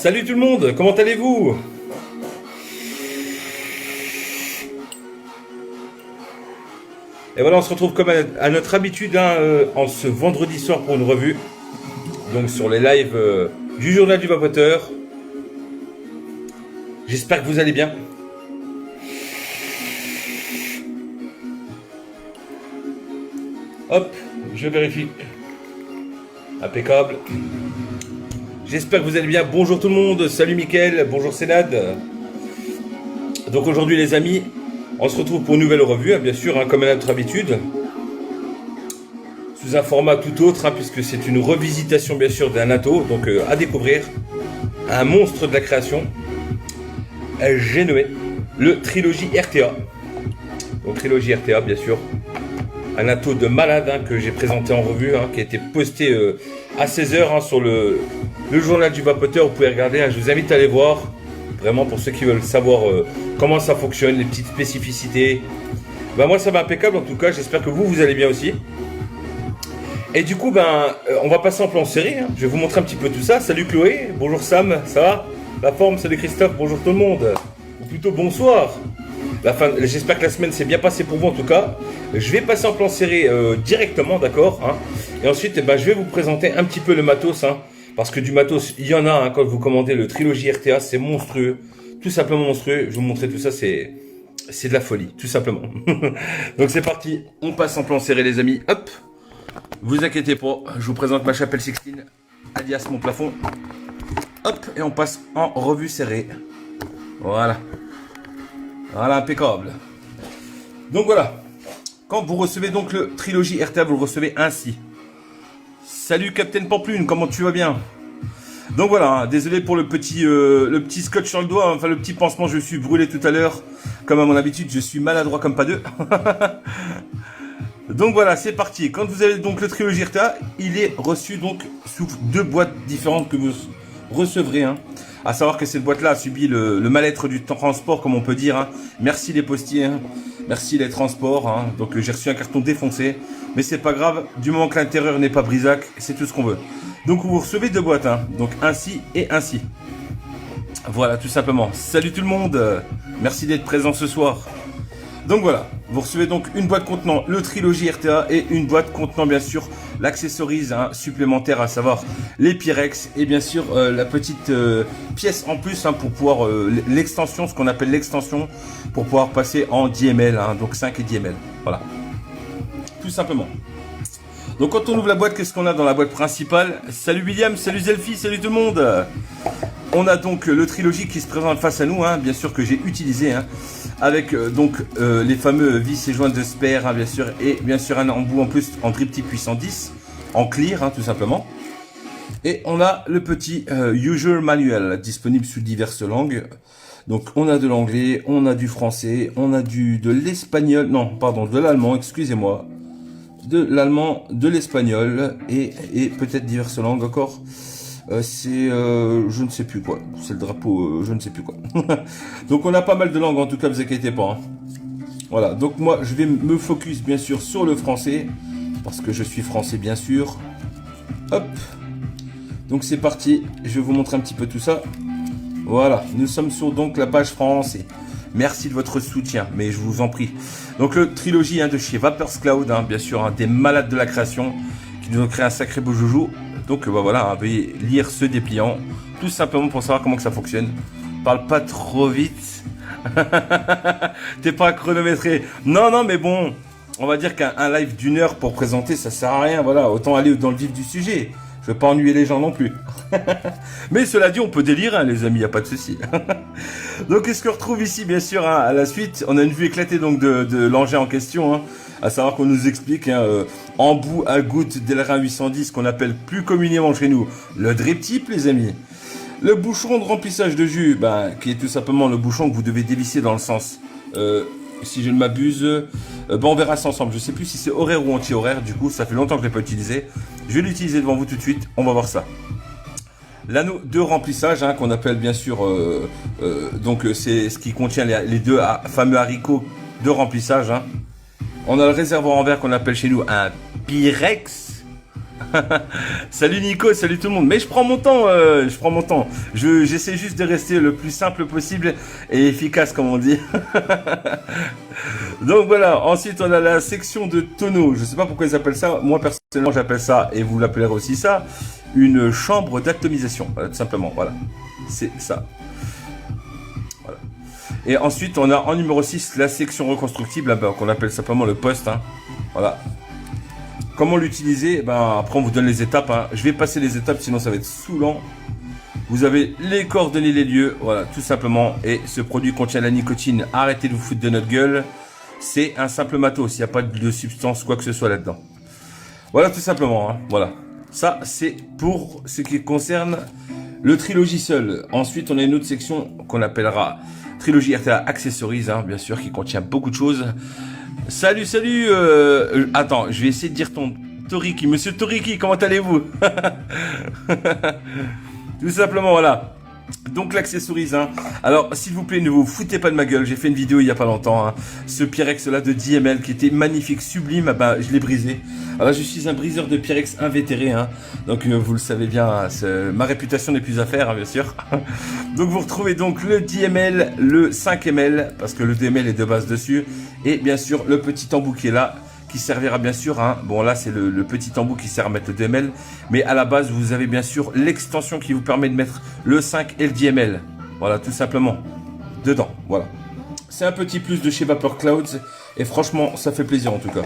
Salut tout le monde, comment allez-vous? Et voilà, on se retrouve comme à notre habitude en ce vendredi soir pour une revue. Donc sur les lives du journal du vapoteur. J'espère que vous allez bien. Hop, je vérifie. Impeccable. J'espère que vous allez bien. Bonjour tout le monde. Salut Mickaël. Bonjour Sénad. Donc aujourd'hui les amis, on se retrouve pour une nouvelle revue, bien sûr, comme à notre habitude. Sous un format tout autre, puisque c'est une revisitation bien sûr d'un ato. Donc à découvrir. Un monstre de la création. J'ai nommé le Trilogy RTA. Donc Trilogy RTA bien sûr. Un ato de malade que j'ai présenté en revue, qui a été posté à 16h sur le journal du vapoteur. Vous pouvez regarder, je vous invite à aller voir. Vraiment pour ceux qui veulent savoir comment ça fonctionne, les petites spécificités. Moi ça va impeccable en tout cas, j'espère que vous allez bien aussi. Et du coup on va passer en plan série, je vais vous montrer un petit peu tout ça. Salut Chloé, bonjour Sam, ça va? La forme, salut Christophe, bonjour tout le monde. Ou plutôt bonsoir. J'espère que la semaine s'est bien passée pour vous en tout cas. Je vais passer en plan serré directement, d'accord, Et ensuite, je vais vous présenter un petit peu le matos, parce que du matos, il y en a quand vous commandez le Trilogy RTA, c'est monstrueux, tout simplement monstrueux. Je vais vous montrer tout ça, c'est de la folie, tout simplement. Donc c'est parti, on passe en plan serré les amis, hop. Vous inquiétez pas, je vous présente ma chapelle Sixtine, alias mon plafond. Hop, et on passe en revue serrée. Voilà. Voilà, impeccable. Donc voilà. Quand vous recevez donc le Trilogy RTA, vous le recevez ainsi. Salut Captain Pamplune, comment tu vas bien? Donc voilà, désolé pour le petit scotch sur le doigt, le petit pansement, je suis brûlé tout à l'heure. Comme à mon habitude, je suis maladroit comme pas deux. Donc voilà, c'est parti. Quand vous avez donc le Trilogy RTA, il est reçu donc sous deux boîtes différentes que vous recevrez. À savoir que cette boîte-là a subi le mal-être du transport, comme on peut dire. Merci les postiers, merci les transports. Donc j'ai reçu un carton défoncé, mais c'est pas grave. Du moment que l'intérieur n'est pas brisac, c'est tout ce qu'on veut. Donc vous recevez deux boîtes, donc ainsi et ainsi. Voilà, tout simplement. Salut tout le monde, merci d'être présent ce soir. Donc voilà, vous recevez donc une boîte contenant le Trilogy RTA et une boîte contenant bien sûr l'accessorise supplémentaire, à savoir les Pyrex et bien sûr la petite pièce en plus pour pouvoir l'extension, ce qu'on appelle l'extension pour pouvoir passer en DML, donc 5 et DML. Voilà, tout simplement. Donc quand on ouvre la boîte, qu'est-ce qu'on a dans la boîte principale? Salut William, salut Zelfie, salut tout le monde. On a donc le Trilogy qui se présente face à nous, bien sûr que j'ai utilisé, avec les fameux vis et joints de spare, bien sûr, et bien sûr un embout en plus en Drip-Tip 810, en clear, tout simplement. Et on a le petit User Manual disponible sous diverses langues. Donc on a de l'anglais, on a du français, on a de l'espagnol, non pardon, de l'allemand, excusez-moi, de l'allemand, de l'espagnol et peut-être diverses langues encore. C'est je ne sais plus quoi, c'est le drapeau, je ne sais plus quoi. Donc on a pas mal de langues en tout cas, vous inquiétez pas. Voilà, donc moi je vais me focus bien sûr sur le français, parce que je suis français bien sûr. Hop, donc c'est parti, je vais vous montrer un petit peu tout ça. Voilà, nous sommes sur donc la page français. Merci de votre soutien, mais je vous en prie. Donc le Trilogy de chez Vapers Cloud, bien sûr, des malades de la création, qui nous ont créé un sacré beau joujou. Donc voilà, veuillez lire ce dépliant, tout simplement pour savoir comment que ça fonctionne. Parle pas trop vite. T'es pas chronométré. Non, mais bon, on va dire qu'un live d'une heure pour présenter, ça sert à rien. Voilà, autant aller dans le vif du sujet. Je veux pas ennuyer les gens non plus. Mais cela dit, on peut délirer, les amis, y a pas de souci. Donc, qu'est-ce qu'on retrouve ici, bien sûr, à la suite? On a une vue éclatée donc de l'engin en question, à savoir qu'on nous explique embout à goutte d'Elrin 810, qu'on appelle plus communément chez nous le Drip-Tip, les amis. Le bouchon de remplissage de jus, qui est tout simplement le bouchon que vous devez dévisser dans le sens, si je ne m'abuse, on verra ça ensemble. Je sais plus si c'est horaire ou anti-horaire, du coup ça fait longtemps que je l'ai pas utilisé. Je vais l'utiliser devant vous tout de suite, on va voir ça. L'anneau de remplissage, qu'on appelle bien sûr, donc c'est ce qui contient les deux fameux haricots de remplissage. On a le réservoir en verre qu'on appelle chez nous un Pyrex. Salut Nico, salut tout le monde. Mais je prends mon temps, je prends mon temps. J'essaie juste de rester le plus simple possible et efficace, comme on dit. Donc voilà, ensuite on a la section de tonneaux. Je sais pas pourquoi ils appellent ça. Moi personnellement j'appelle ça, et vous l'appellerez aussi ça, une chambre d'atomisation. Voilà, tout simplement, voilà. C'est ça. Voilà. Et ensuite on a en numéro 6 la section reconstructible, qu'on appelle simplement le poste. Hein. Voilà. Comment l'utiliser? Ben, après on vous donne les étapes. Hein. Je vais passer les étapes, sinon ça va être saoulant. Vous avez les coordonnées, les lieux, voilà, tout simplement. Et ce produit contient la nicotine. Arrêtez de vous foutre de notre gueule. C'est un simple matos. Il n'y a pas de substance, quoi que ce soit là-dedans. Voilà, tout simplement. Hein. Voilà. Ça, c'est pour ce qui concerne le trilogie seul. Ensuite, on a une autre section qu'on appellera trilogie RTA Accessories, hein, bien sûr, qui contient beaucoup de choses. Salut, salut. Attends, je vais essayer de dire ton Toriki. Monsieur Toriki, comment allez-vous? Tout simplement, voilà. Donc l'accessorise, hein. Alors s'il vous plaît, ne vous foutez pas de ma gueule. J'ai fait une vidéo il y a pas longtemps, hein. Ce Pyrex là de 10 ml qui était magnifique, sublime, bah, je l'ai brisé. Alors je suis un briseur de Pyrex invétéré, hein. Donc vous le savez bien, hein, ma réputation n'est plus à faire, hein, bien sûr. Donc vous retrouvez donc le 10 ml, le 5 ml, parce que le 2 ml est de base dessus. Et bien sûr le petit embout qui est là, qui servira bien sûr, hein. Bon là c'est le petit embout qui sert à mettre le 2 ml, mais à la base vous avez bien sûr l'extension qui vous permet de mettre le 5 et le 10 ml, voilà, tout simplement, dedans, voilà. C'est un petit plus de chez Vapor Clouds, et franchement ça fait plaisir en tout cas.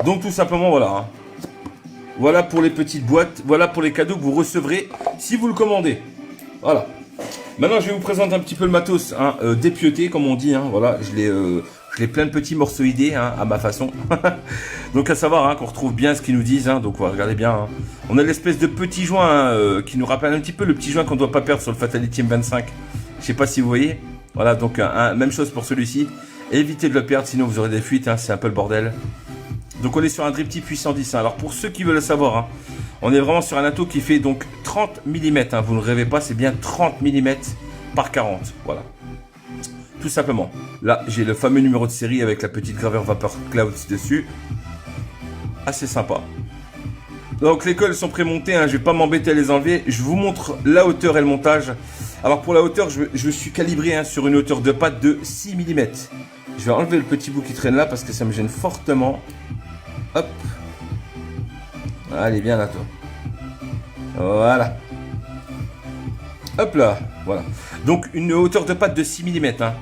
Donc tout simplement voilà, hein. Voilà pour les petites boîtes, voilà pour les cadeaux que vous recevrez si vous le commandez, voilà. Maintenant je vais vous présenter un petit peu le matos, hein, dépioté comme on dit, hein. Voilà, je l'ai plein de petits morceauidés, hein, à ma façon. Donc à savoir, hein, qu'on retrouve bien ce qu'ils nous disent, hein, donc regardez bien, hein. On a l'espèce de petit joint, hein, qui nous rappelle un petit peu le petit joint qu'on ne doit pas perdre sur le Fatality M25. Je sais pas si vous voyez. Voilà, donc même chose pour celui-ci. Évitez de le perdre, sinon vous aurez des fuites, hein, c'est un peu le bordel. Donc on est sur un Driptych puissant 10. Hein. Alors pour ceux qui veulent le savoir, hein, on est vraiment sur un ato qui fait donc 30 mm. Hein, vous ne rêvez pas, c'est bien 30 mm par 40. Voilà. Tout simplement. Là, j'ai le fameux numéro de série avec la petite gravure Vapor Clouds dessus. Assez sympa. Donc les cols sont prémontés, hein, je vais pas m'embêter à les enlever. Je vous montre la hauteur et le montage. Alors pour la hauteur, je suis calibré, hein, sur une hauteur de patte de 6 mm. Je vais enlever le petit bout qui traîne là parce que ça me gêne fortement. Hop. Allez, viens là toi. Voilà. Hop là, voilà. Donc une hauteur de patte de 6 mm. Hein.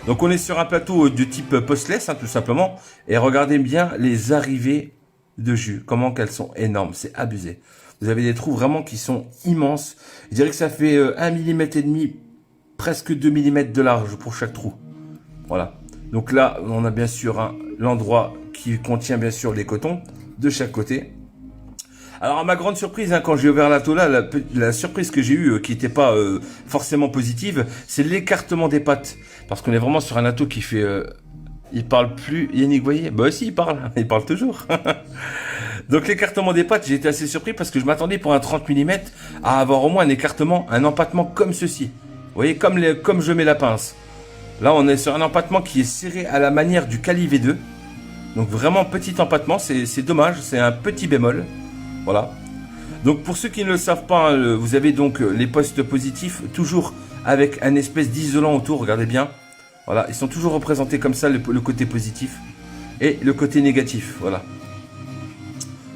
Donc on est sur un plateau de type postless, hein, tout simplement. Et regardez bien les arrivées de jus. Comment qu'elles sont énormes, c'est abusé. Vous avez des trous vraiment qui sont immenses. Je dirais que ça fait 1 mm et demi, presque 2 mm de large pour chaque trou. Voilà. Donc là, on a bien sûr, hein, l'endroit qui contient bien sûr les cotons de chaque côté. Alors à ma grande surprise, hein, quand j'ai ouvert l'atto là, la surprise que j'ai eue, qui n'était pas forcément positive, c'est l'écartement des pattes. Parce qu'on est vraiment sur un atto qui fait... il parle plus, Yannick, vous voyez? Bah si, il parle toujours. Donc l'écartement des pattes, j'ai été assez surpris parce que je m'attendais pour un 30 mm à avoir au moins un écartement, un empattement comme ceci. Vous voyez, comme je mets la pince. Là, on est sur un empattement qui est serré à la manière du Kali V2. Donc vraiment petit empattement, c'est dommage, c'est un petit bémol. Voilà. Donc pour ceux qui ne le savent pas, hein, vous avez donc les postes positifs, toujours avec un espèce d'isolant autour, regardez bien. Voilà, ils sont toujours représentés comme ça, le côté positif et le côté négatif, voilà.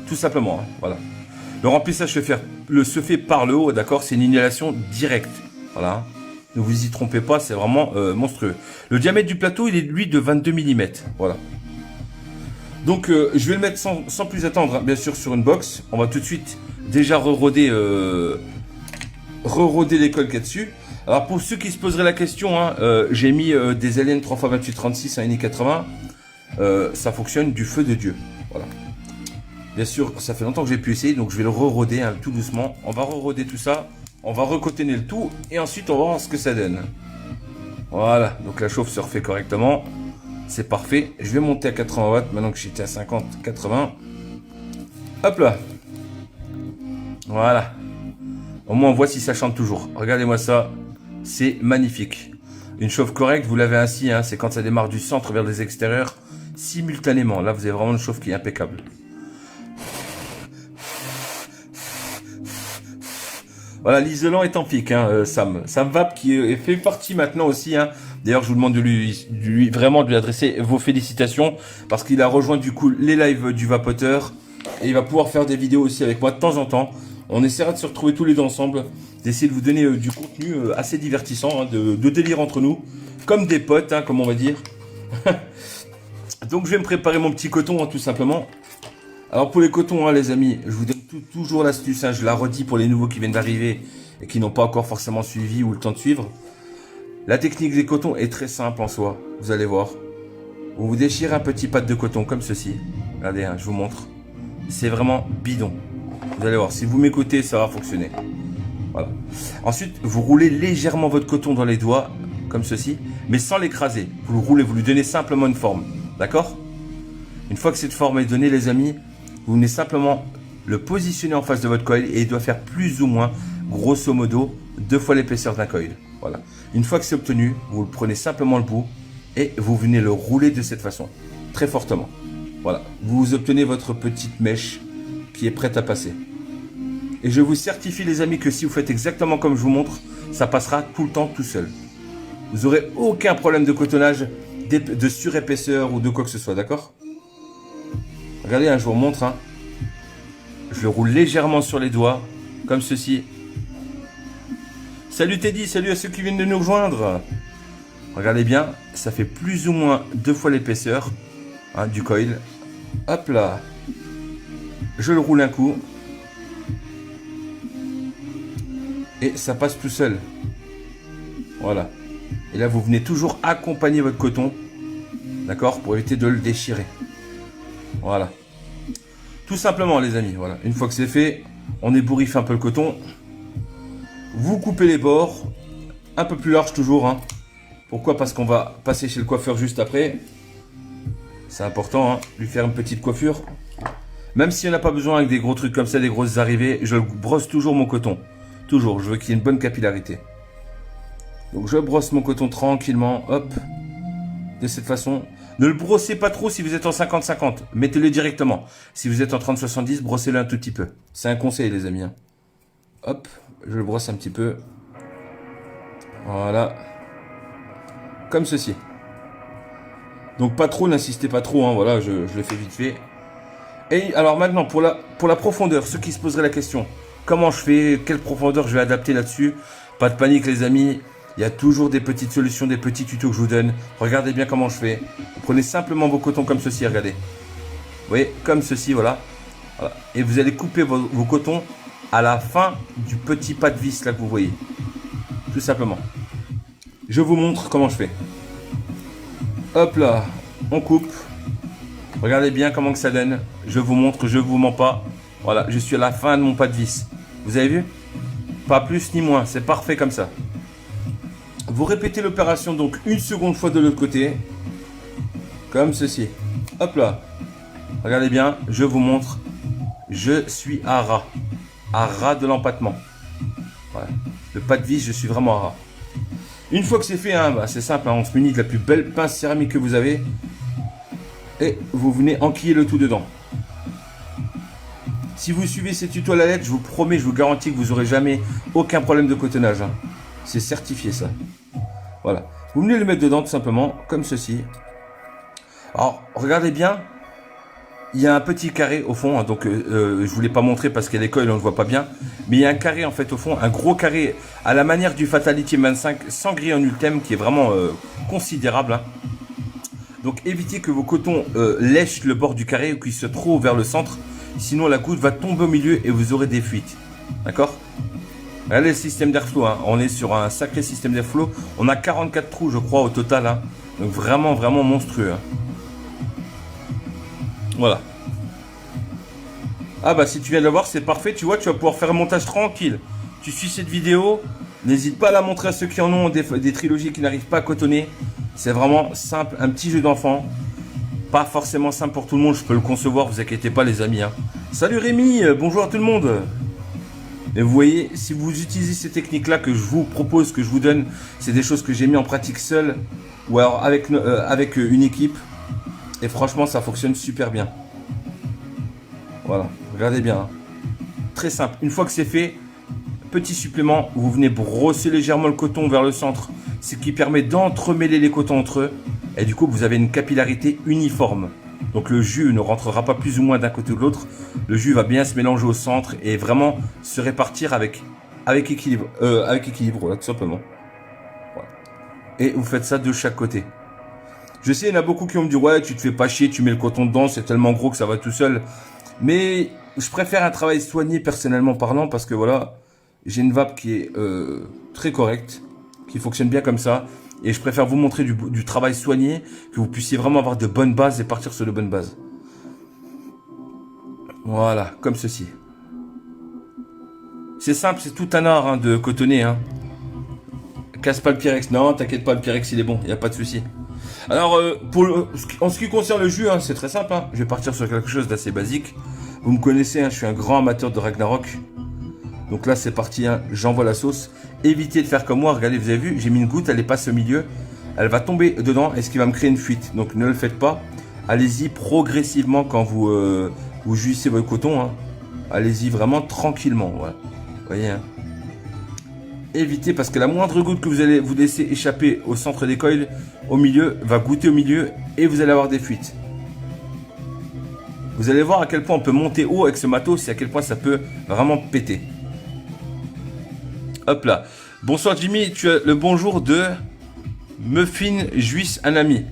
Tout simplement, hein, voilà. Le remplissage se fait par le haut, d'accord, c'est une inhalation directe, voilà. Ne vous y trompez pas, c'est vraiment monstrueux. Le diamètre du plateau, il est lui de 22 mm, voilà. Donc je vais le mettre sans plus attendre, hein, bien sûr, sur une box. On va tout de suite déjà re-roder les cols qu'il y a dessus. Alors pour ceux qui se poseraient la question, hein, j'ai mis des Alien 3x28-36 à NI80. Ça fonctionne du feu de Dieu. Voilà. Bien sûr, ça fait longtemps que j'ai pu essayer, donc je vais le re-roder, hein, tout doucement. On va re-roder tout ça. On va recotonner le tout et ensuite on va voir ce que ça donne. Voilà, donc la chauffe se refait correctement. C'est parfait. Je vais monter à 80 watts maintenant que j'étais à 50, 80. Hop là. Voilà. Au moins on voit si ça chante toujours. Regardez-moi ça. C'est magnifique. Une chauffe correcte, vous l'avez ainsi, hein, c'est quand ça démarre du centre vers les extérieurs simultanément. Là, vous avez vraiment une chauffe qui est impeccable. Voilà, l'isolant est en pique, hein, Sam. Sam Vap qui fait partie maintenant aussi. Hein. D'ailleurs, je vous demande de lui vraiment de lui adresser vos félicitations parce qu'il a rejoint du coup les lives du Vapoteur et il va pouvoir faire des vidéos aussi avec moi de temps en temps. On essaiera de se retrouver tous les deux ensemble, d'essayer de vous donner du contenu assez divertissant, hein, de délire entre nous, comme des potes, hein, comme on va dire. Donc, je vais me préparer mon petit coton, hein, tout simplement. Alors pour les cotons, hein, les amis, je vous donne toujours l'astuce, hein, je la redis pour les nouveaux qui viennent d'arriver et qui n'ont pas encore forcément suivi ou le temps de suivre. La technique des cotons est très simple en soi, vous allez voir. Vous déchirez un petit pad de coton comme ceci. Regardez, hein, je vous montre. C'est vraiment bidon. Vous allez voir, si vous m'écoutez, ça va fonctionner. Voilà. Ensuite, vous roulez légèrement votre coton dans les doigts, comme ceci, mais sans l'écraser. Vous le roulez, vous lui donnez simplement une forme. D'accord? Une fois que cette forme est donnée, les amis, vous venez simplement le positionner en face de votre coil et il doit faire plus ou moins, grosso modo, 2 fois l'épaisseur d'un coil. Voilà. Une fois que c'est obtenu, vous le prenez simplement le bout et vous venez le rouler de cette façon, très fortement. Voilà. Vous obtenez votre petite mèche qui est prête à passer. Et je vous certifie, les amis, que si vous faites exactement comme je vous montre, ça passera tout le temps tout seul. Vous n'aurez aucun problème de cotonnage, de surépaisseur ou de quoi que ce soit, d'accord ? Regardez, hein, je vous remontre. Hein. Je le roule légèrement sur les doigts, comme ceci. Salut Teddy, salut à ceux qui viennent de nous rejoindre. Regardez bien, ça fait plus ou moins 2 fois l'épaisseur, hein, du coil. Hop là. Je le roule un coup. Et ça passe tout seul. Voilà. Et là, vous venez toujours accompagner votre coton. D'accord, pour éviter de le déchirer. Voilà. Tout simplement, les amis. Voilà. Une fois que c'est fait, on ébouriffe un peu le coton. Vous coupez les bords. Un peu plus large toujours. Hein. Pourquoi? Parce qu'on va passer chez le coiffeur juste après. C'est important, hein, lui faire une petite coiffure. Même si on n'a pas besoin avec des gros trucs comme ça, des grosses arrivées, je brosse toujours mon coton. Toujours. Je veux qu'il y ait une bonne capillarité. Donc je brosse mon coton tranquillement. Hop. De cette façon. Ne le brossez pas trop si vous êtes en 50-50. Mettez-le directement. Si vous êtes en 30-70, brossez-le un tout petit peu. C'est un conseil, les amis. Hein. Hop, je le brosse un petit peu. Voilà. Comme ceci. Donc pas trop, n'insistez pas trop. Hein. Voilà, je le fais vite fait. Et alors maintenant, pour la profondeur, ceux qui se poseraient la question. Comment je fais? Quelle profondeur je vais adapter là-dessus? Pas de panique, les amis. Il y a toujours des petites solutions, des petits tutos que je vous donne. Regardez bien comment je fais. Vous prenez simplement vos cotons comme ceci, regardez. Vous voyez, comme ceci, voilà. Voilà. Et vous allez couper vos cotons à la fin du petit pas de vis là que vous voyez. Tout simplement. Je vous montre comment je fais. Hop là, on coupe. Regardez bien comment que ça donne. Je vous montre, je vous mens pas. Voilà, je suis à la fin de mon pas de vis. Vous avez vu? Pas plus ni moins, c'est parfait comme ça. Vous répétez l'opération donc une seconde fois de l'autre côté. Comme ceci. Hop là. Regardez bien, je vous montre. Je suis à ras. À ras de l'empattement. Voilà. Le pas de vis, je suis vraiment à ras. Une fois que c'est fait, hein, bah, c'est simple. Hein, on se munit de la plus belle pince céramique que vous avez. Et vous venez enquiller le tout dedans. Si vous suivez ces tutos à la lettre, je vous promets, je vous garantis que vous n'aurez jamais aucun problème de cotonnage. Hein. C'est certifié ça. Voilà. Vous venez le mettre dedans tout simplement, comme ceci. Alors, regardez bien. Il y a un petit carré au fond. Hein, donc, je ne vous l'ai pas montré parce qu'à l'école, on ne le voit pas bien. Mais il y a un carré en fait au fond. Un gros carré à la manière du Fatality M25 sans grille en ultime qui est vraiment considérable. Hein. Donc, évitez que vos cotons lèchent le bord du carré ou qu'ils se trouvent vers le centre. Sinon, la goutte va tomber au milieu et vous aurez des fuites. D'accord? Regardez le système d'airflow. Hein. On est sur un sacré système d'airflow. On a 44 trous, je crois, au total. Hein. Donc, vraiment, vraiment monstrueux. Hein. Voilà. Ah bah, si tu viens de le voir, c'est parfait. Tu vois, tu vas pouvoir faire un montage tranquille. Tu suis cette vidéo. N'hésite pas à la montrer à ceux qui en ont des trilogies qui n'arrivent pas à cotonner. C'est vraiment simple. Un petit jeu d'enfant. Pas forcément simple pour tout le monde, je peux le concevoir, vous inquiétez pas les amis. Hein. Salut Rémi, bonjour à tout le monde. Et vous voyez, si vous utilisez ces techniques-là que je vous propose, que je vous donne, c'est des choses que j'ai mis en pratique seul ou alors avec une équipe. Et franchement, ça fonctionne super bien. Voilà, regardez bien. Hein. Très simple. Une fois que c'est fait, petit supplément où vous venez brosser légèrement le coton vers le centre, ce qui permet d'entremêler les cotons entre eux. Et du coup, vous avez une capillarité uniforme. Donc le jus ne rentrera pas plus ou moins d'un côté ou de l'autre. Le jus va bien se mélanger au centre et vraiment se répartir avec équilibre. Voilà, tout simplement. Voilà. Et vous faites ça de chaque côté. Je sais, il y en a beaucoup qui vont me dire, ouais, tu te fais pas chier, tu mets le coton dedans, c'est tellement gros que ça va tout seul. Mais je préfère un travail soigné personnellement parlant parce que voilà, j'ai une vape qui est très correcte, qui fonctionne bien comme ça. Et je préfère vous montrer du travail soigné, que vous puissiez vraiment avoir de bonnes bases et partir sur de bonnes bases. Voilà, comme ceci. C'est simple, c'est tout un art hein, de cotonner. Hein. Casse pas le Pyrex. Non, t'inquiète pas, le Pyrex il est bon, il n'y a pas de souci. Alors, en ce qui concerne le jus, hein, c'est très simple. Hein. Je vais partir sur quelque chose d'assez basique. Vous me connaissez, hein, je suis un grand amateur de Ragnarok. Donc là, c'est parti, hein, j'envoie la sauce. Évitez de faire comme moi, regardez, vous avez vu, j'ai mis une goutte, elle est passée au milieu. Elle va tomber dedans et ce qui va me créer une fuite. Donc ne le faites pas. Allez-y progressivement quand vous, vous jouissez votre coton. Hein. Allez-y vraiment tranquillement. Voilà. Vous voyez, hein. Évitez parce que la moindre goutte que vous allez vous laisser échapper au centre des coils, au milieu, va goûter au milieu et vous allez avoir des fuites. Vous allez voir à quel point on peut monter haut avec ce matos et à quel point ça peut vraiment péter. Hop là. Bonsoir Jimmy, tu as le bonjour de Muffin Juice, un ami.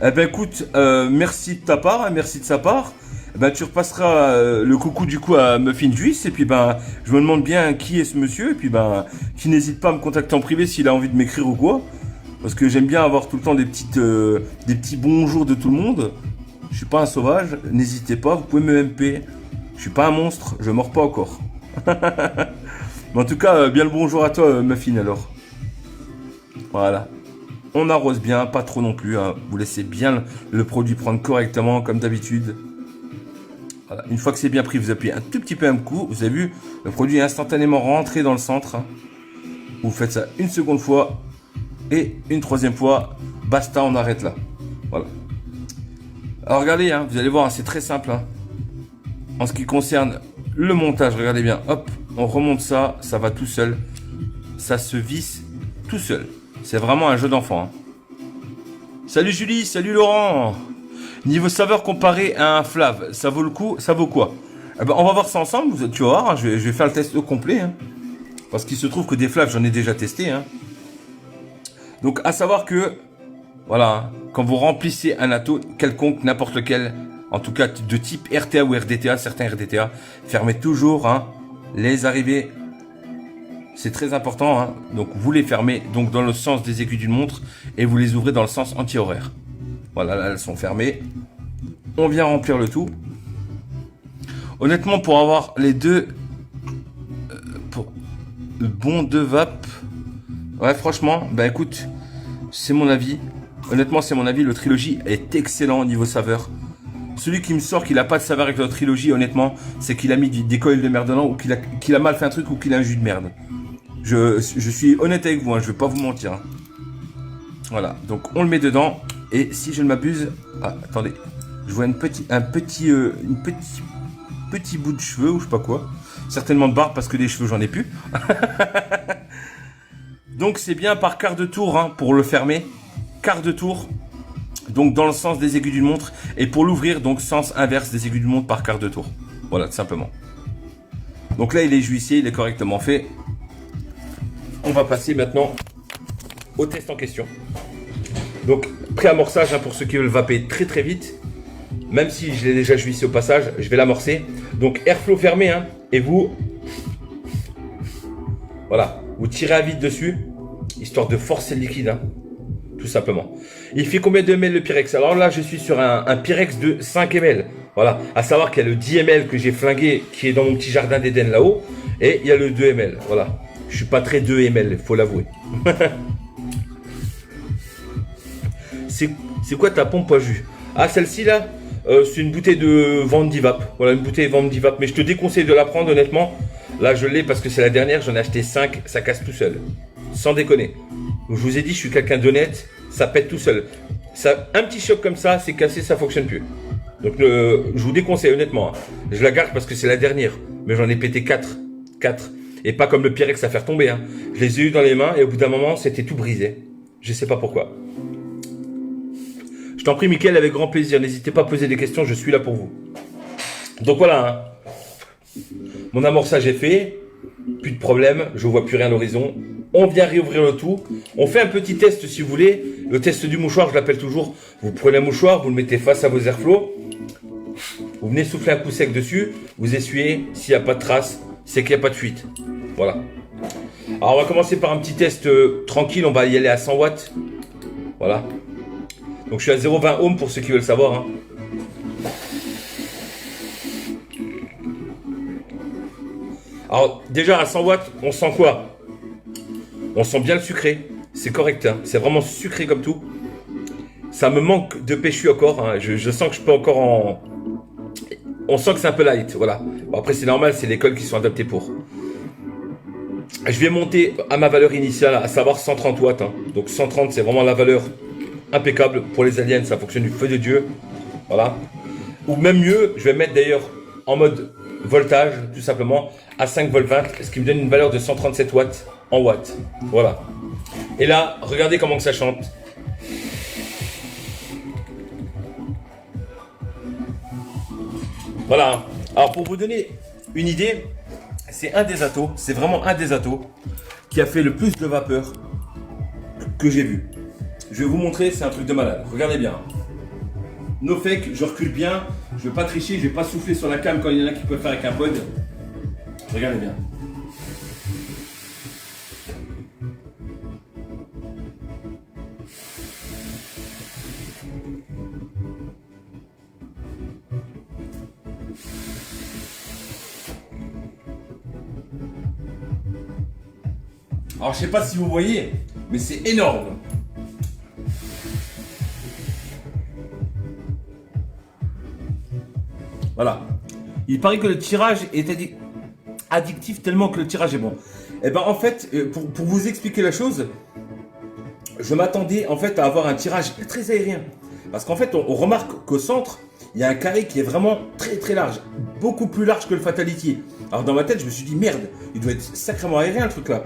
Eh ben écoute, merci de ta part, hein, merci de sa part. Eh ben tu repasseras le coucou du coup à Muffin Juice et puis ben je me demande bien qui est ce monsieur et puis ben qui n'hésite pas à me contacter en privé s'il a envie de m'écrire ou quoi. Parce que j'aime bien avoir tout le temps des petits bonjours de tout le monde. Je suis pas un sauvage, n'hésitez pas, vous pouvez me MP. Je suis pas un monstre, je mords pas encore. Mais en tout cas, bien le bonjour à toi, Muffin, alors. Voilà. On arrose bien, pas trop non plus. Hein. Vous laissez bien le produit prendre correctement, comme d'habitude. Voilà. Une fois que c'est bien pris, vous appuyez un tout petit peu un coup. Vous avez vu, le produit est instantanément rentré dans le centre. Hein. Vous faites ça une seconde fois. Et une troisième fois. Basta, on arrête là. Voilà. Alors regardez, hein, vous allez voir, c'est très simple. Hein. En ce qui concerne le montage, regardez bien. Hop. On remonte ça, ça va tout seul. Ça se visse tout seul. C'est vraiment un jeu d'enfant. Hein. Salut Julie, salut Laurent. Niveau saveur comparé à un Flav, ça vaut le coup, ça vaut quoi? Eh ben, on va voir ça ensemble, tu vas voir, hein, je vais faire le test au complet. Hein. Parce qu'il se trouve que des Flavs, j'en ai déjà testé. Hein. Donc à savoir que, voilà, hein, quand vous remplissez un atto quelconque, n'importe lequel, en tout cas de type RTA ou RDTA, certains RDTA, fermez toujours hein, les arrivées, c'est très important, hein. Donc vous les fermez donc dans le sens des aiguilles d'une montre et vous les ouvrez dans le sens anti-horaire. Voilà, là elles sont fermées. On vient remplir le tout. Honnêtement, pour avoir les deux, pour le bon de vape, ouais franchement, bah écoute, c'est mon avis. Honnêtement, c'est mon avis, le Trilogy est excellent au niveau saveur. Celui qui me sort qu'il n'a pas de saveur avec le Trilogy, honnêtement, c'est qu'il a mis des coils de merde dedans ou qu'il a mal fait un truc ou qu'il a un jus de merde. Je suis honnête avec vous, hein, je vais pas vous mentir. Hein. Voilà, donc on le met dedans. Et si je ne m'abuse... Ah, attendez. Je vois un petit bout de cheveux ou je sais pas quoi. Certainement de barbe parce que des cheveux, j'en ai plus. Donc c'est bien par quart de tour hein, pour le fermer. Quart de tour. Donc dans le sens des aiguilles d'une montre. Et pour l'ouvrir, donc sens inverse des aiguilles d'une montre par quart de tour. Voilà, tout simplement. Donc là, il est jouissier, il est correctement fait. On va passer maintenant au test en question. Donc, pré-amorçage hein, pour ceux qui veulent vaper très très vite. Même si je l'ai déjà jouissé au passage, je vais l'amorcer. Donc, airflow fermé hein, et vous... Voilà, vous tirez à vide dessus, histoire de forcer le liquide, hein, tout simplement. Il fait combien de ml le Pyrex? Alors là, je suis sur un Pyrex de 5 ml. Voilà, à savoir qu'il y a le 10 ml que j'ai flingué, qui est dans mon petit jardin d'Éden là-haut. Et il y a le 2 ml, voilà. Je suis pas très 2 ml, il faut l'avouer. C'est quoi ta pompe à jus? Ah, celle-ci là, c'est une bouteille de Vandivap. Voilà, une bouteille Vandivap. Mais je te déconseille de la prendre, honnêtement. Là, je l'ai parce que c'est la dernière. J'en ai acheté 5. Ça casse tout seul. Sans déconner. Donc, je vous ai dit, je suis quelqu'un d'honnête. Ça pète tout seul. Ça, un petit choc comme ça, c'est cassé, ça fonctionne plus. Donc, je vous déconseille, honnêtement. Hein. Je la garde parce que c'est la dernière. Mais j'en ai pété 4. 4. Et pas comme le Pyrex à faire tomber. Hein. Je les ai eu dans les mains et au bout d'un moment, c'était tout brisé. Je sais pas pourquoi. Je t'en prie, Mickaël, avec grand plaisir. N'hésitez pas à poser des questions, je suis là pour vous. Donc voilà. Hein. Mon amorçage est fait. Plus de problème, je vois plus rien à l'horizon. On vient réouvrir le tout. On fait un petit test si vous voulez. Le test du mouchoir, je l'appelle toujours. Vous prenez un mouchoir, vous le mettez face à vos airflows. Vous venez souffler un coup sec dessus. Vous essuyez. S'il n'y a pas de trace, c'est qu'il n'y a pas de fuite. Voilà. Alors on va commencer par un petit test tranquille. On va y aller à 100 watts. Voilà. Donc je suis à 0,20 ohms pour ceux qui veulent savoir. Hein. Alors déjà à 100 watts, on sent quoi? On sent bien le sucré. C'est correct. Hein. C'est vraiment sucré comme tout. Ça me manque de péchu encore. Hein. Je sens que je peux encore en... On sent que c'est un peu light. Voilà. Bon, après c'est normal, c'est les cols qui sont adaptés pour. Je vais monter à ma valeur initiale, à savoir 130 watts. Hein. Donc 130, c'est vraiment la valeur impeccable. Pour les aliens, ça fonctionne du feu de Dieu. Voilà. Ou même mieux, je vais mettre d'ailleurs en mode voltage, tout simplement, à 5 volts 20, ce qui me donne une valeur de 137 watts en watts. Voilà. Et là, regardez comment que ça chante. Voilà. Alors pour vous donner une idée, c'est un des atos, c'est vraiment un des atos qui a fait le plus de vapeur que j'ai vu. Je vais vous montrer, c'est un truc de malade. Regardez bien. No fake, je recule bien. Je ne vais pas tricher, je ne vais pas souffler sur la cam quand il y en a qui peuvent faire avec un pod. Regardez bien. Alors je sais pas si vous voyez, mais c'est énorme. Voilà. Il paraît que le tirage est addictif tellement que le tirage est bon. Et ben en fait, pour vous expliquer la chose, je m'attendais en fait à avoir un tirage très aérien. Parce qu'en fait, on remarque qu'au centre, il y a un carré qui est vraiment très très large. Beaucoup plus large que le Fatality. Alors dans ma tête, je me suis dit merde, il doit être sacrément aérien le truc là.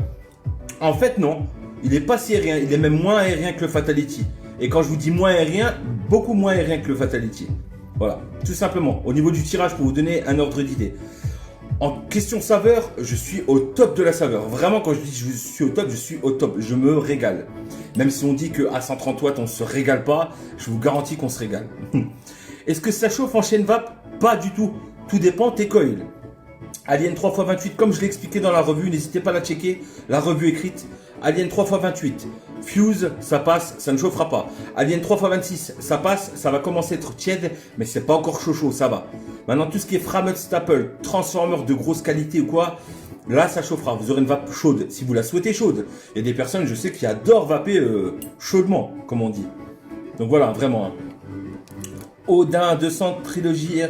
En fait non, il n'est pas si aérien, il est même moins aérien que le Fatality. Et quand je vous dis moins aérien, beaucoup moins aérien que le Fatality. Voilà, tout simplement. Au niveau du tirage, pour vous donner un ordre d'idée. En question saveur, je suis au top de la saveur. Vraiment, quand je dis je suis au top, je suis au top. Je me régale. Même si on dit qu'à 130 watts, on ne se régale pas, je vous garantis qu'on se régale. Est-ce que ça chauffe en chaîne vape? Pas du tout. Tout dépend tes coils. Alien 3x28, comme je l'ai expliqué dans la revue, n'hésitez pas à la checker, la revue écrite. Alien 3x28, Fuse, ça passe, ça ne chauffera pas. Alien 3x26, ça passe, ça va commencer à être tiède, mais c'est pas encore chaud, ça va. Maintenant, tout ce qui est Framut Staple, transformer de grosse qualité ou quoi, là, ça chauffera. Vous aurez une vape chaude, si vous la souhaitez chaude. Il y a des personnes, je sais, qui adorent vaper chaudement, comme on dit. Donc voilà, vraiment. Hein. Odin 200 Trilogie...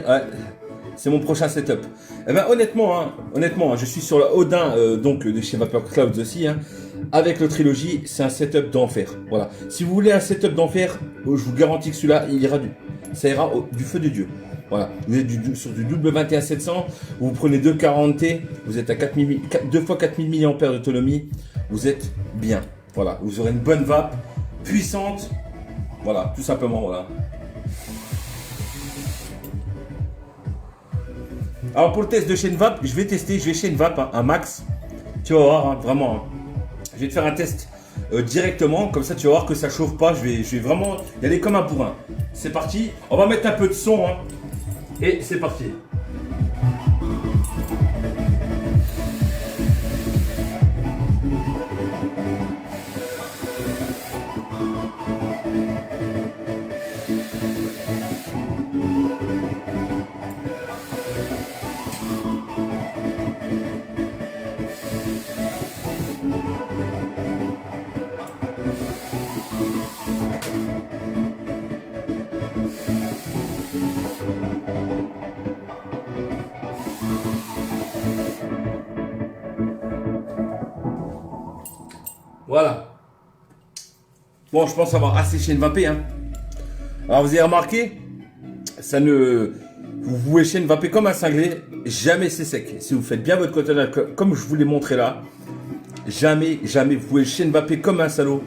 c'est mon prochain setup. Eh ben, honnêtement, je suis sur la Odin donc de chez Vapor Clouds aussi. Hein, avec le Trilogy, c'est un setup d'enfer. Voilà. Si vous voulez un setup d'enfer, je vous garantis que celui-là, ça ira du feu de Dieu. Voilà. Vous êtes sur du double 21700, vous prenez 240T, vous êtes à 2 fois 4000 mAh d'autonomie, vous êtes bien. Voilà. Vous aurez une bonne vape, puissante. Voilà, tout simplement, voilà. Alors pour le test de chaîne vape, je vais chaîne vape un max. Tu vas voir, hein, vraiment. Hein. Je vais te faire un test directement, comme ça tu vas voir que ça chauffe pas. Je vais vraiment y aller comme un bourrin. C'est parti. On va mettre un peu de son. Hein, et c'est parti. Voilà. Bon, je pense avoir assez chaîne vapée. Hein. Alors, vous avez remarqué, ça ne Vous pouvez chaîne vaper comme un cinglé, jamais c'est sec. Si vous faites bien votre cotonnade comme je vous l'ai montré là, jamais, jamais, vous pouvez chaîne vaper comme un salaud.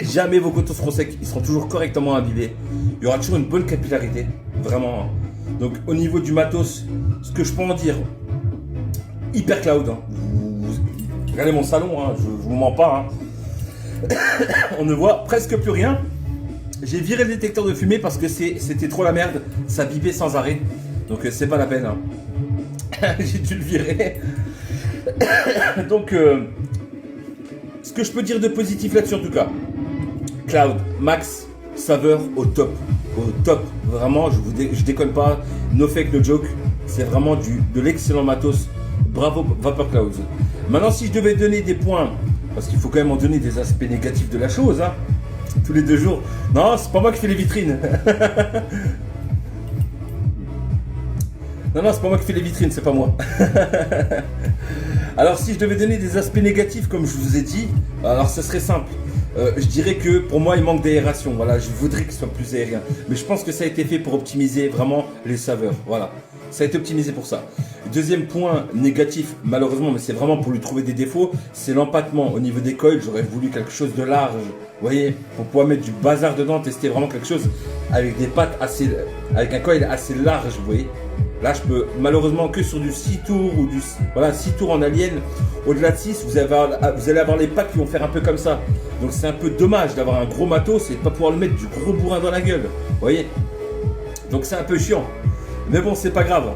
Jamais vos cotons seront secs, ils seront toujours correctement imbibés. Il y aura toujours une bonne capillarité, vraiment. Donc au niveau du matos, ce que je peux en dire, hyper cloud. Hein. Regardez mon salon, hein, je vous mens pas. Hein. On ne voit presque plus rien. J'ai viré le détecteur de fumée parce que c'était trop la merde, ça bipait sans arrêt. Donc c'est pas la peine. Hein. J'ai dû le virer. Donc ce que je peux dire de positif là-dessus en tout cas. Cloud, max, saveur au top. Au top. Vraiment, je déconne pas. No fake, no joke. C'est vraiment de l'excellent matos. Bravo Vapor Clouds. Maintenant, si je devais donner des points, parce qu'il faut quand même en donner des aspects négatifs de la chose, hein, tous les 2 jours. Non, c'est pas moi qui fais les vitrines. Non, c'est pas moi qui fais les vitrines, c'est pas moi. Alors, si je devais donner des aspects négatifs, comme je vous ai dit, alors ça serait simple. Je dirais que pour moi il manque d'aération, voilà, je voudrais qu'il soit plus aérien, mais je pense que ça a été fait pour optimiser vraiment les saveurs, voilà, ça a été optimisé pour ça. Deuxième point négatif, malheureusement, mais c'est vraiment pour lui trouver des défauts, c'est l'empattement au niveau des coils. J'aurais voulu quelque chose de large, vous voyez, pour pouvoir mettre du bazar dedans, tester vraiment quelque chose avec des pattes assez, avec un coil assez large, vous voyez. Là, je peux malheureusement que sur du 6 tours ou du 6 tours en alien. Au-delà de 6, vous allez avoir les pattes qui vont faire un peu comme ça. Donc c'est un peu dommage d'avoir un gros matos et de ne pas pouvoir le mettre du gros bourrin dans la gueule. Vous voyez. Donc c'est un peu chiant. Mais bon, c'est pas grave.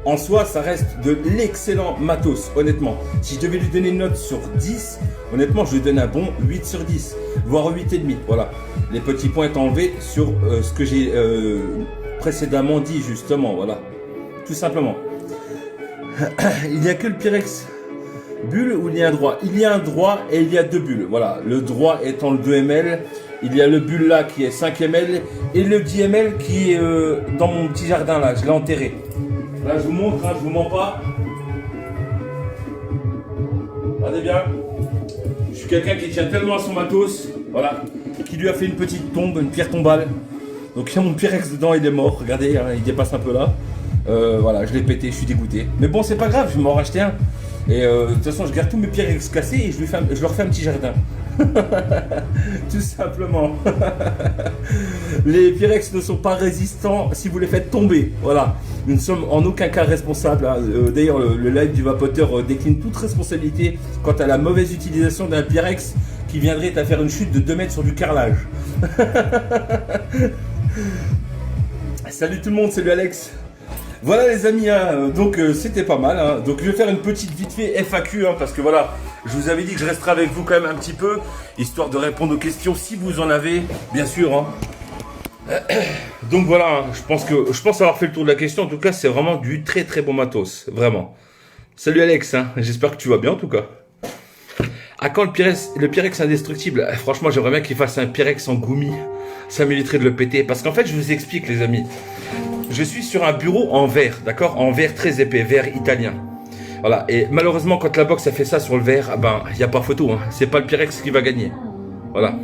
En soi, ça reste de l'excellent matos, honnêtement. Si je devais lui donner une note sur 10, honnêtement, je lui donne un bon 8 sur 10, voire 8,5. Voilà. Les petits points étant enlevés sur ce que j'ai précédemment dit, justement. Voilà. Tout simplement. Il n'y a que le Pyrex bulle ou il y a un droit? Il y a un droit et il y a 2 bulles. Voilà. Le droit étant le 2 ml. Il y a le bulle là qui est 5 ml. Et le 10 ml qui est dans mon petit jardin là. Je l'ai enterré. Là, je vous montre, hein, je vous mens pas. Regardez bien. Je suis quelqu'un qui tient tellement à son matos. Voilà. Qui lui a fait une petite tombe, une pierre tombale. Donc, il y a mon Pyrex dedans, il est mort. Regardez, hein, il dépasse un peu là. Voilà, je l'ai pété, je suis dégoûté. Mais bon, c'est pas grave, je vais m'en racheter un. Et de toute façon, je garde tous mes Pyrex cassés et je leur fais un petit jardin. Tout simplement. Les Pyrex ne sont pas résistants si vous les faites tomber. Voilà. Nous ne sommes en aucun cas responsables. Hein. D'ailleurs, le live du vapoteur décline toute responsabilité quant à la mauvaise utilisation d'un Pyrex qui viendrait à faire une chute de 2 mètres sur du carrelage. Salut tout le monde, salut Alex. Voilà les amis, hein, donc c'était pas mal. Hein. Donc je vais faire une petite vite fait FAQ, hein, parce que voilà, je vous avais dit que je resterai avec vous quand même un petit peu, histoire de répondre aux questions si vous en avez, bien sûr. Hein. Donc voilà, hein, je pense avoir fait le tour de la question. En tout cas, c'est vraiment du très très bon matos, vraiment. Salut Alex, hein, j'espère que tu vas bien en tout cas. À quand le Pyrex indestructible? Franchement, j'aimerais bien qu'il fasse un Pyrex en gummi. Ça m'éviterait de le péter. Parce qu'en fait, je vous explique les amis. Je suis sur un bureau en verre, d'accord? En verre très épais, verre italien. Voilà, et malheureusement, quand la box a fait ça sur le verre, ben, il n'y a pas photo, hein. C'est pas le Pyrex qui va gagner. Voilà.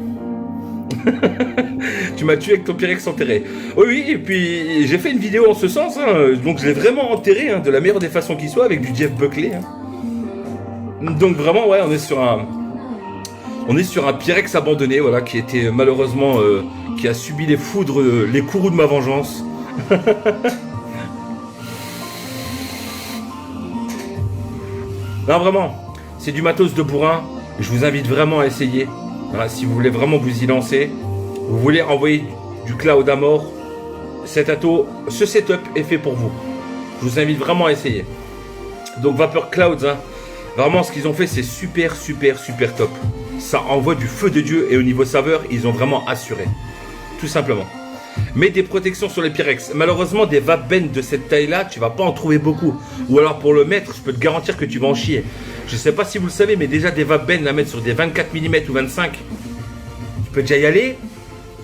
Tu m'as tué avec ton Pyrex enterré. Oui, oui, et puis j'ai fait une vidéo en ce sens, hein. Donc je l'ai vraiment enterré, hein, de la meilleure des façons qui soit, avec du Jeff Buckley. Hein. Donc vraiment, ouais, on est sur un Pyrex abandonné, voilà, qui était malheureusement, qui a subi les foudres, les courroux de ma vengeance. Non, vraiment, c'est du matos de bourrin. Je vous invite vraiment à essayer. Voilà, si vous voulez vraiment vous y lancer, vous voulez envoyer du cloud à mort, ce setup est fait pour vous. Je vous invite vraiment à essayer. Donc Vapor Clouds, hein, vraiment ce qu'ils ont fait, c'est super, super, super top. Ça envoie du feu de Dieu et au niveau saveur, ils ont vraiment assuré. Tout simplement. Mets des protections sur les Pyrex. Malheureusement, des vape-bennes de cette taille-là, tu vas pas en trouver beaucoup. Ou alors pour le mettre, je peux te garantir que tu vas en chier. Je sais pas si vous le savez, mais déjà des vape-bennes à mettre sur des 24 mm ou 25, tu peux déjà y aller.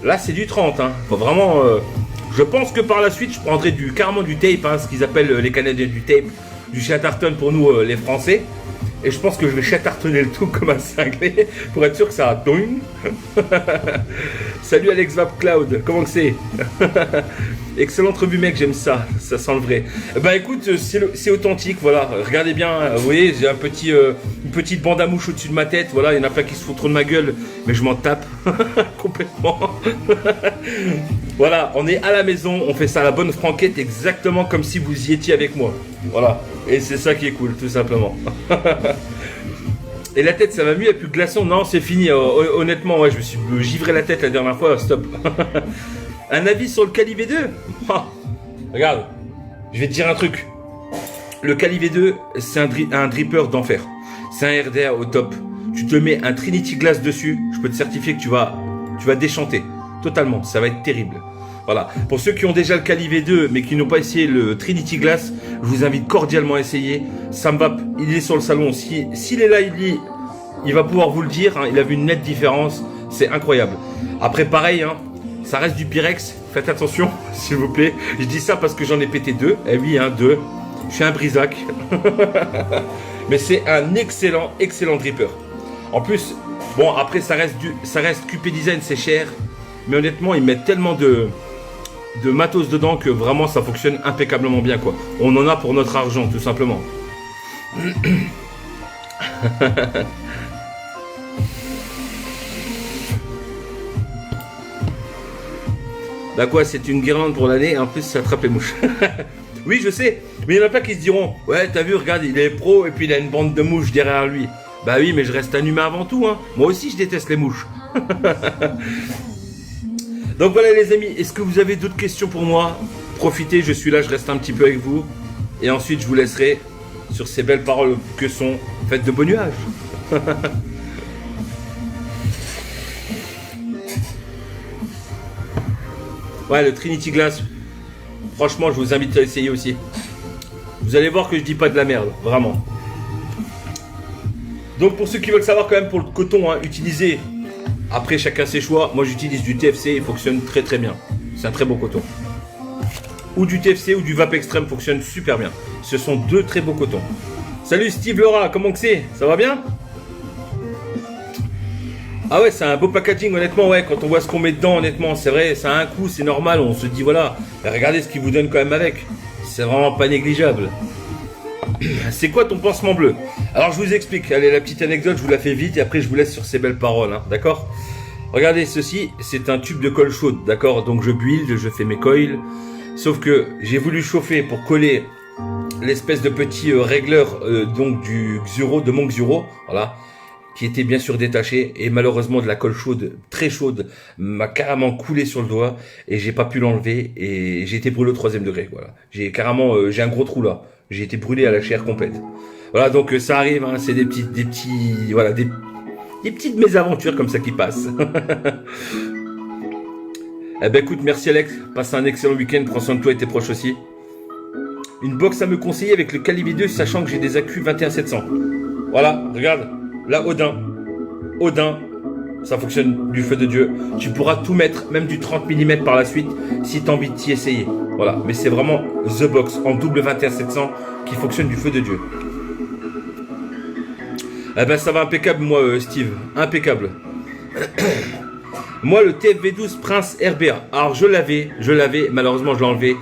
Là, c'est du 30. Hein. Faut vraiment. Je pense que par la suite, je prendrai carrément du tape, hein, ce qu'ils appellent les Canadiens du tape, du chatterton pour nous, les Français. Et je pense que je vais chattertonner le tout comme un cinglé pour être sûr que ça a tourné. Salut Alex Vap Cloud, comment que c'est? Excellente revue mec, j'aime ça, ça sent le vrai. Bah écoute, c'est authentique, voilà, regardez bien, vous voyez, j'ai une petite bande à mouche au-dessus de ma tête, voilà, il y en a plein qui se foutent trop de ma gueule, mais je m'en tape complètement. Voilà, on est à la maison, on fait ça à la bonne franquette, exactement comme si vous y étiez avec moi. Voilà, et c'est ça qui est cool, tout simplement. Et la tête, ça va mieux, il n'y a plus de glaçons. Non, c'est fini, honnêtement, ouais, je me suis givré la tête la dernière fois, stop. Un avis sur le Kali V2 ? Regarde, je vais te dire un truc. Le Kali V2, c'est un dripper d'enfer. C'est un RDA au top. Tu te mets un Trinity Glass dessus, je peux te certifier que tu vas déchanter. Totalement, ça va être terrible. Voilà. Pour ceux qui ont déjà le Kali V2 mais qui n'ont pas essayé le Trinity Glass, je vous invite cordialement à essayer. Ça me va, il est sur le salon. S'il est là, il va pouvoir vous le dire. Hein, il a vu une nette différence. C'est incroyable. Après, pareil, hein, ça reste du Pyrex. Faites attention, s'il vous plaît. Je dis ça parce que j'en ai pété 2. Eh oui, hein, 2. Je suis un brisac. Mais c'est un excellent dripper. En plus, bon, après, ça reste QP Design, c'est cher. Mais honnêtement, ils mettent tellement de matos dedans que vraiment ça fonctionne impeccablement bien, quoi. On en a pour notre argent, tout simplement. Bah quoi, c'est une guirlande pour l'année, en plus ça attrape les mouches. Oui, je sais, mais il y en a pas qui se diront « Ouais, t'as vu, regarde, il est pro et puis il a une bande de mouches derrière lui. » Bah oui, mais je reste un humain avant tout, hein. Moi aussi, je déteste les mouches. Donc voilà les amis, est-ce que vous avez d'autres questions pour moi? Profitez, je suis là, je reste un petit peu avec vous. Et ensuite, je vous laisserai sur ces belles paroles que sont faites de beaux nuages. Ouais, le Trinity Glass, franchement, je vous invite à essayer aussi. Vous allez voir que je dis pas de la merde, vraiment. Donc pour ceux qui veulent savoir quand même pour le coton, hein, utilisez, après chacun ses choix, moi j'utilise du TFC, il fonctionne très très bien. C'est un très beau coton. Ou du TFC ou du Vap Extreme fonctionne super bien. Ce sont deux très beaux cotons. Salut Steve Laura, comment que c'est? Ça va bien? Ah ouais, c'est un beau packaging, honnêtement, ouais, quand on voit ce qu'on met dedans, honnêtement, c'est vrai, ça a un coût, c'est normal, on se dit, voilà, regardez ce qu'ils vous donnent quand même avec. C'est vraiment pas négligeable. C'est quoi ton pansement bleu? Alors je vous explique, allez, la petite anecdote, je vous la fais vite et après je vous laisse sur ces belles paroles, hein, d'accord? Regardez, ceci, c'est un tube de colle chaude, d'accord? Donc je build, je fais mes coils, sauf que j'ai voulu chauffer pour coller l'espèce de petit régleur donc du Xuro, de mon Xuro, voilà, qui était bien sûr détaché et malheureusement de la colle chaude, très chaude, m'a carrément coulé sur le doigt et j'ai pas pu l'enlever et j'ai été brûlé au 3e degré, voilà. J'ai carrément, j'ai un gros trou là, j'ai été brûlé à la chair complète. Voilà, donc ça arrive, hein, c'est des petites mésaventures comme ça qui passent. Eh ben écoute, merci Alex, passe un excellent week-end, prends soin de toi et tes proches aussi. Une box à me conseiller avec le Kali V2, sachant que j'ai des accus 21700. Voilà, regarde, là Odin, ça fonctionne du feu de Dieu. Tu pourras tout mettre, même du 30 mm par la suite, si tu as envie de t'y essayer. Voilà, mais c'est vraiment The Box en double 21700 qui fonctionne du feu de Dieu. Eh ben ça va impeccable moi Steve, impeccable. Moi le TFV12 Prince RBA, alors je l'avais, malheureusement je l'ai enlevé.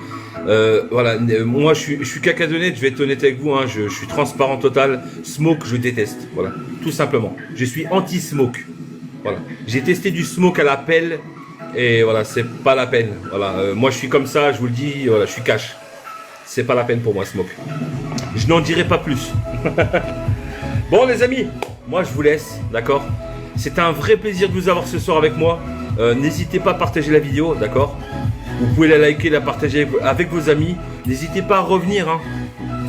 Voilà, moi je suis cacadonnette, je vais être honnête avec vous, hein, je suis transparent total. Smoke, je déteste, voilà, tout simplement. Je suis anti-smoke. Voilà, j'ai testé du smoke à la pelle et voilà, c'est pas la peine. Voilà, moi je suis comme ça, je vous le dis, voilà, je suis cash. C'est pas la peine pour moi smoke. Je n'en dirai pas plus. Bon les amis, moi je vous laisse, d'accord? C'est un vrai plaisir de vous avoir ce soir avec moi. N'hésitez pas à partager la vidéo, d'accord? Vous pouvez la liker, la partager avec vos amis. N'hésitez pas à revenir, hein.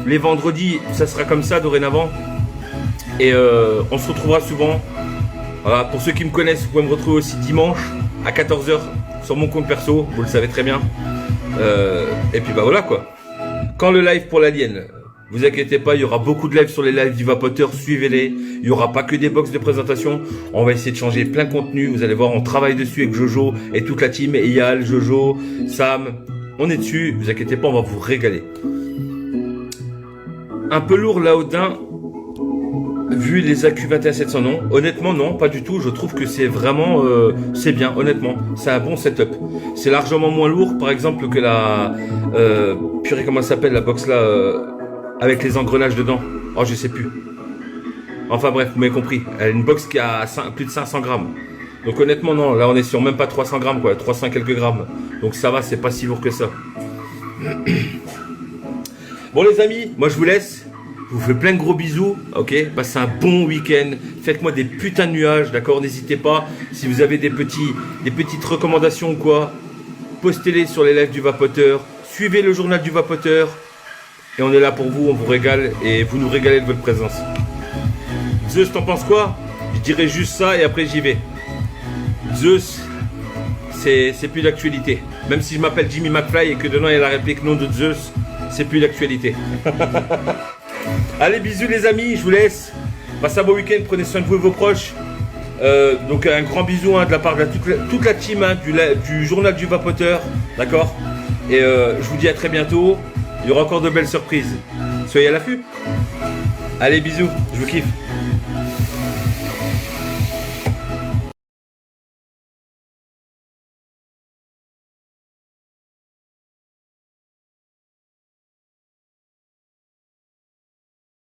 Les vendredis, ça sera comme ça dorénavant. Et on se retrouvera souvent. Voilà, pour ceux qui me connaissent, vous pouvez me retrouver aussi dimanche à 14 h sur mon compte perso, vous le savez très bien. Et puis bah voilà quoi. Quand le live pour l'alien, vous inquiétez pas, il y aura beaucoup de lives sur les lives du Vapoteur, suivez-les. Il n'y aura pas que des box de présentation. On va essayer de changer plein de contenu. Vous allez voir, on travaille dessus avec Jojo et toute la team. Eyal, Jojo, Sam, on est dessus. Vous inquiétez pas, on va vous régaler. Un peu lourd là, Odin. vu les AQ21700, non. Honnêtement, non, pas du tout. Je trouve que c'est vraiment, c'est bien, honnêtement. C'est un bon setup. C'est largement moins lourd, par exemple, que la, purée, comment ça s'appelle, la box là, avec les engrenages dedans. Oh, je sais plus. Enfin bref, vous m'avez compris. Elle a une box qui a plus de 500 grammes. Donc honnêtement, non. Là, on est sur même pas 300 grammes, quoi. 300 et quelques grammes. Donc ça va, c'est pas si lourd que ça. Bon les amis, moi je vous laisse. Je vous fais plein de gros bisous, ok? Passez un bon week-end. Faites-moi des putains de nuages, d'accord? N'hésitez pas. Si vous avez des petites recommandations ou quoi, postez-les sur les lives du Vapoteur. Suivez le journal du Vapoteur. Et on est là pour vous, on vous régale. Et vous nous régalez de votre présence. Zeus, t'en penses quoi? Je dirais juste ça et après j'y vais. Zeus, c'est plus d'actualité. Même si je m'appelle Jimmy McFly et que dedans il y a la réplique nom de Zeus, c'est plus d'actualité. Allez, bisous les amis, je vous laisse. Passez un bon week-end, prenez soin de vous et vos proches. Donc un grand bisou de la part de toute la team du journal du Vapoteur. D'accord? Et je vous dis à très bientôt. Il y aura encore de belles surprises. Soyez à l'affût. Allez, bisous, je vous kiffe.